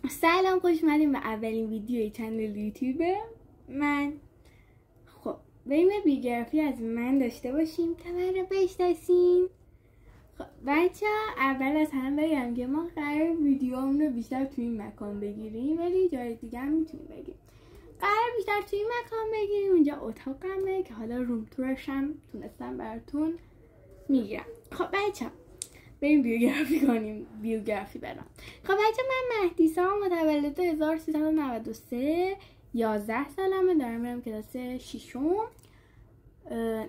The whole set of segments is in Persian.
سلام، خوش اومدیم به اولین ویدیوی کانال یوتیوب من. خب بریم بیوگرافی از من داشته باشیم تا من رو بشناسین. خب بچه اول از همه بگم که ما قرار ویدیوام رو بیشتر توی این مکان بگیریم، ولی جای دیگه هم میتونیم بگیریم. قرار بیشتر توی این مکان بگیریم. اونجا اتاقمه که حالا روم تورش هم تونستم براتون میگیرم. خب بچه بریم بیوگرافی برام. خب بچه من مهدیسا، متولد 1393، 11 سالمه، دارم میرم کلاس 6م،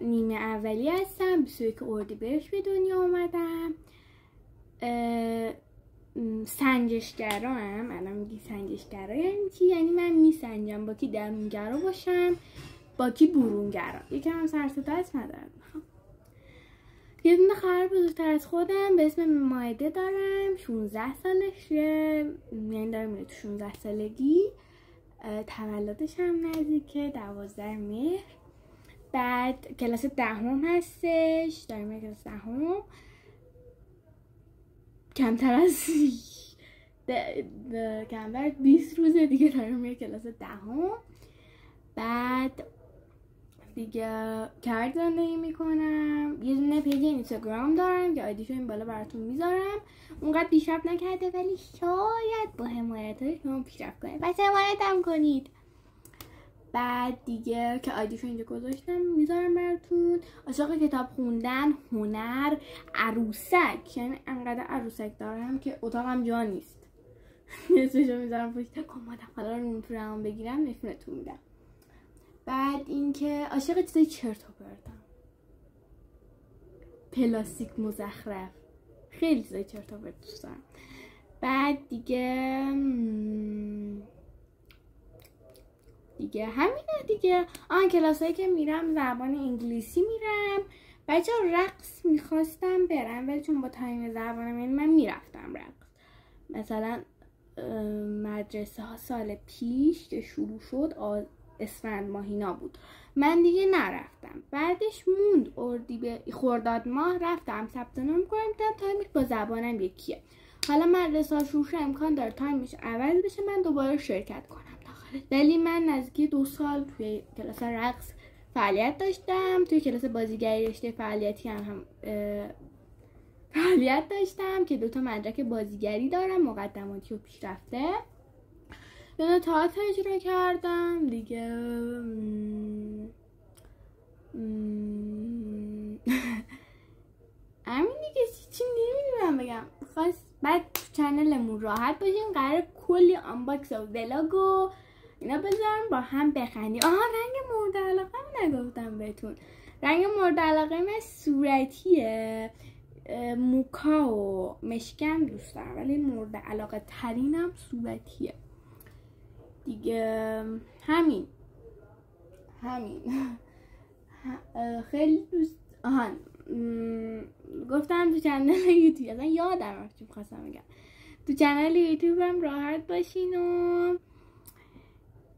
نیمه اولی هستم. 21 اردیبهشت به دنیا اومدم. سنجشگرام. الان میگی سنجشگرا یعنی چی؟ یعنی من میسنجم با کی درونگرا باشم با کی برونگرا. یکم هم سر صداست ندارم. یه دونه خواهر بزرگتر از خودم به اسم مائده دارم. 16 سالشه، یعنی داره میره تو 16 سالگی. تولدش هم نزدیکه، 12 مهر. بعد کلاس 10 هستش، داره میره کلاس 10. کمتر 20 روز دیگه داره میره کلاس 10. بعد دیگه کرد زندگی میکنم. یه دونه پیج اینستاگرام دارم که آیدیشو این بالا براتون میذارم. اونقدر پیشرفت نکرده ولی شاید با حمایت های شما پیشرفت کنید. پس حمایت هم کنید. بعد دیگه که آیدیشو اینجا گذاشتم میذارم براتون. عاشق کتاب خوندن، هنر، عروسک، یعنی انقدر عروسک دارم که اتاقم جا نیست. نصفشو میذارم پشت کمدم. حالا رو میتونم بگیرم نشونتون میدم. بعد اینکه عاشق چیزای چرت و پرتم، پلاستیک مزخرف، خیلی چیزای چرت و پرت دوست دارم. بعد دیگه همینه دیگه. کلاسایی که میرم زبان انگلیسی میرم. بچه رقص میخواستم برم ولی چون با تایم زبانم، یعنی من میرفتم رقص. مثلا مدرسه ها سال پیش که شروع شد اسفند ماهینا بود، من دیگه نرفتم. بعدش موند خرداد ماه رفتم ثبت نام کنم، دیدم تایمش با زبانم یکیه. حالا مدرسه ها شروع شد، امکان داره تایمش عوض بشه، من دوباره شرکت کنم داخل. ولی من نزدیک 2 سال توی کلاس رقص فعالیت داشتم. توی کلاس بازیگری رشته فعالیتی هم فعالیت داشتم که 2 مدرک بازیگری دارم، مقدماتی و پیشرفته. یه تئاتر اجرا کردم دیگه. همین دیگه، چی نمیدونم بگم. بعد تو چنلمون راحت باشیم، قرار کلی آنباکس و ولاگ و اینا بذارم با هم بخندیم. رنگ مورد علاقه نگفتم بهتون. رنگ مورد علاقه من صورتیه، موکا و مشکم دوست دارم، ولی مورد علاقه ترینم صورتیه دیگه. همین خیلی دوست. گفتم تو چنل یوتیوب، اصلا یادم رفت چی می‌خواستم بگم. تو چنل یوتیوبم راحت باشین و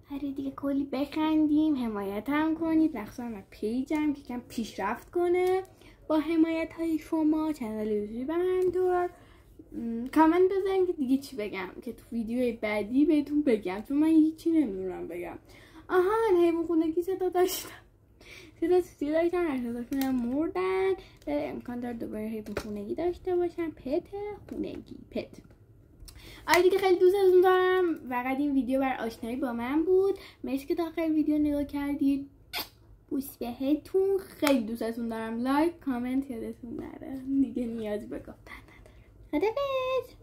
هری دیگه کلی بخندیم، حمایت هم کنید، مخصوصا پیجم که کم پیشرفت کنه با حمایت های شما. چنل یوتیوب همینطور. کامنت بذارین که دیگه چی بگم که تو ویدیوی بعدی بهتون بگم، چون من هیچی نمیدونم بگم. حیوان خونگی صدا داشتم، صداشون مردن. امکان داره دوباره حیوان خونگی داشته باشم. پت. دیگه خیلی دوستتون دارم. فقط این ویدیو بر آشنایی با من بود. مرسی که تا آخر ویدیو نگاه کردید. بوس بهتون. خیلی دوستتون دارم. لایک، کامنت یادتون نره. دیگه نیازی به گفتن نداره. خدافظ.